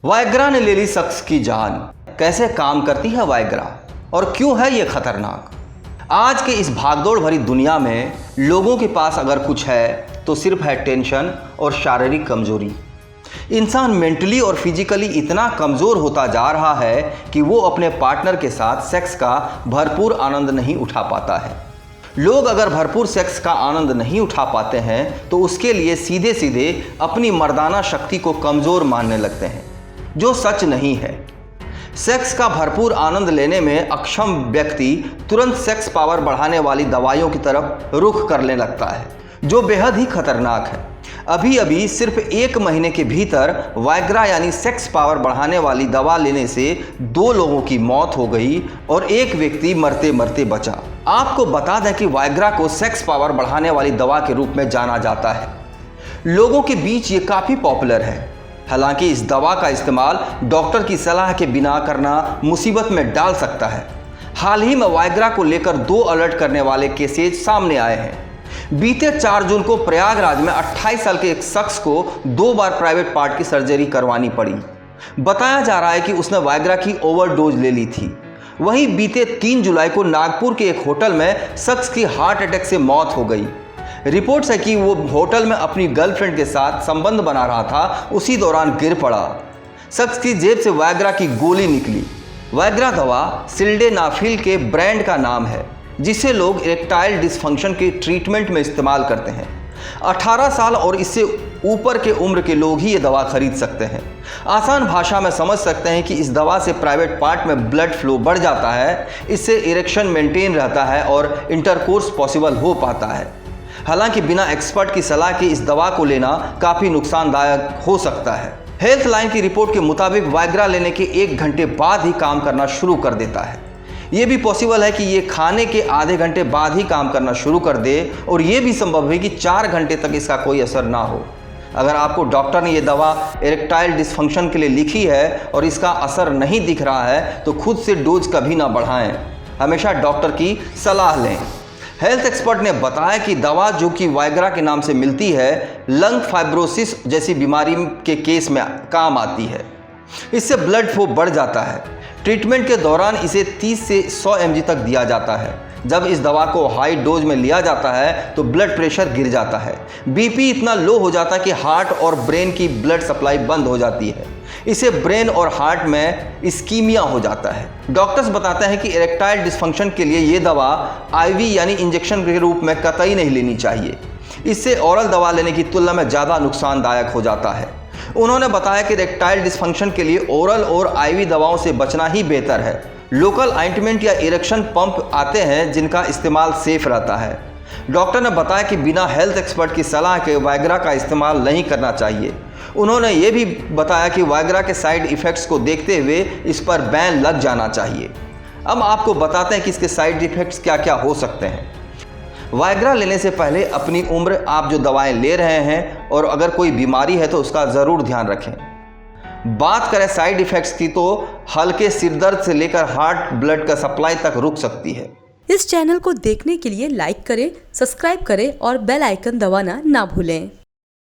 Viagra ने ले ली शख्स की जान। कैसे काम करती है वायग्रा और क्यों है ये खतरनाक? आज के इस भागदौड़ भरी दुनिया में लोगों के पास अगर कुछ है तो सिर्फ है टेंशन और शारीरिक कमजोरी। इंसान मेंटली और फिजिकली इतना कमज़ोर होता जा रहा है कि वो अपने पार्टनर के साथ सेक्स का भरपूर आनंद नहीं उठा पाता है। लोग अगर भरपूर सेक्स का आनंद नहीं उठा पाते हैं तो उसके लिए सीधे सीधे अपनी मर्दाना शक्ति को कमज़ोर मानने लगते हैं, जो सच नहीं है। सेक्स का भरपूर आनंद लेने में अक्षम व्यक्ति तुरंत सेक्स पावर बढ़ाने वाली दवाइयों की तरफ रुख करने लगता है, जो बेहद ही खतरनाक है। अभी अभी सिर्फ 1 महीने के भीतर वायग्रा यानी सेक्स पावर बढ़ाने वाली दवा लेने से 2 लोगों की मौत हो गई और 1 व्यक्ति मरते मरते बचा। आपको बता दें कि वायग्रा को सेक्स पावर बढ़ाने वाली दवा के रूप में जाना जाता है। लोगों के बीच ये काफ़ी पॉपुलर है। हालांकि इस दवा का इस्तेमाल डॉक्टर की सलाह के बिना करना मुसीबत में डाल सकता है। हाल ही में वायग्रा को लेकर 2 अलर्ट करने वाले केसेज सामने आए हैं। बीते 4 जून को प्रयागराज में 28 साल के एक शख्स को 2 बार प्राइवेट पार्ट की सर्जरी करवानी पड़ी। बताया जा रहा है कि उसने वायग्रा की ओवरडोज ले ली थी। वहीं बीते 3 जुलाई को नागपुर के एक होटल में शख्स की हार्ट अटैक से मौत हो गई। रिपोर्ट्स है कि वो होटल में अपनी गर्लफ्रेंड के साथ संबंध बना रहा था, उसी दौरान गिर पड़ा। शख्स की जेब से वायग्रा की गोली निकली। वायग्रा दवा सिल्डेनाफिल के ब्रांड का नाम है, जिसे लोग इरेक्टाइल डिसफंक्शन के ट्रीटमेंट में इस्तेमाल करते हैं। 18 साल और इससे ऊपर के उम्र के लोग ही ये दवा खरीद सकते हैं। आसान भाषा में समझ सकते हैं कि इस दवा से प्राइवेट पार्ट में ब्लड फ्लो बढ़ जाता है, इससे इरेक्शन मेंटेन रहता है और इंटरकोर्स पॉसिबल हो पाता है। हालांकि बिना एक्सपर्ट की सलाह के इस दवा को लेना काफ़ी नुकसानदायक हो सकता है। हेल्थ लाइन की रिपोर्ट के मुताबिक वायग्रा लेने के 1 घंटे बाद ही काम करना शुरू कर देता है। ये भी पॉसिबल है कि ये खाने के आधे घंटे बाद ही काम करना शुरू कर दे और ये भी संभव है कि 4 घंटे तक इसका कोई असर ना हो। अगर आपको डॉक्टर ने ये दवा इरेक्टाइल डिसफंक्शन के लिए लिखी है और इसका असर नहीं दिख रहा है तो खुद से डोज कभी ना बढ़ाएं। हमेशा डॉक्टर की सलाह लें। हेल्थ एक्सपर्ट ने बताया कि दवा जो कि वायग्रा के नाम से मिलती है, लंग फाइब्रोसिस जैसी बीमारी के केस में काम आती है। इससे ब्लड फ्लो बढ़ जाता है। ट्रीटमेंट के दौरान इसे 30 से 100 mg तक दिया जाता है। जब इस दवा को हाई डोज में लिया जाता है तो ब्लड प्रेशर गिर जाता है, बीपी इतना लो हो जाता है कि हार्ट और ब्रेन की ब्लड सप्लाई बंद हो जाती है। इससे ब्रेन और हार्ट में इस्कीमिया हो जाता है। डॉक्टर्स बताते हैं कि इरेक्टाइल डिसफंक्शन के लिए ये दवा आईवी यानी इंजेक्शन के रूप में कतई नहीं लेनी चाहिए। इससे ओरल दवा लेने की तुलना में ज़्यादा नुकसानदायक हो जाता है। उन्होंने बताया कि इरेक्टाइल डिसफंक्शन के लिए ओरल और आईवी दवाओं से बचना ही बेहतर है। लोकल ऑइंटमेंट या इरेक्शन पंप आते हैं जिनका इस्तेमाल सेफ रहता है। डॉक्टर ने बताया कि बिना हेल्थ एक्सपर्ट की सलाह के वायग्रा का इस्तेमाल नहीं करना चाहिए। उन्होंने ये भी बताया कि वायग्रा के साइड इफ़ेक्ट्स को देखते हुए इस पर बैन लग जाना चाहिए। अब आपको बताते हैं कि इसके साइड इफ़ेक्ट्स क्या क्या हो सकते हैं। वायग्रा लेने से पहले अपनी उम्र, आप जो दवाएं ले रहे हैं और अगर कोई बीमारी है तो उसका ज़रूर ध्यान रखें। बात करें साइड इफ़ेक्ट्स की तो हल्के सिरदर्द से लेकर हार्ट ब्लड का सप्लाई तक रुक सकती है। इस चैनल को देखने के लिए लाइक करें, सब्सक्राइब करें और बेल आइकन दबाना ना भूलें।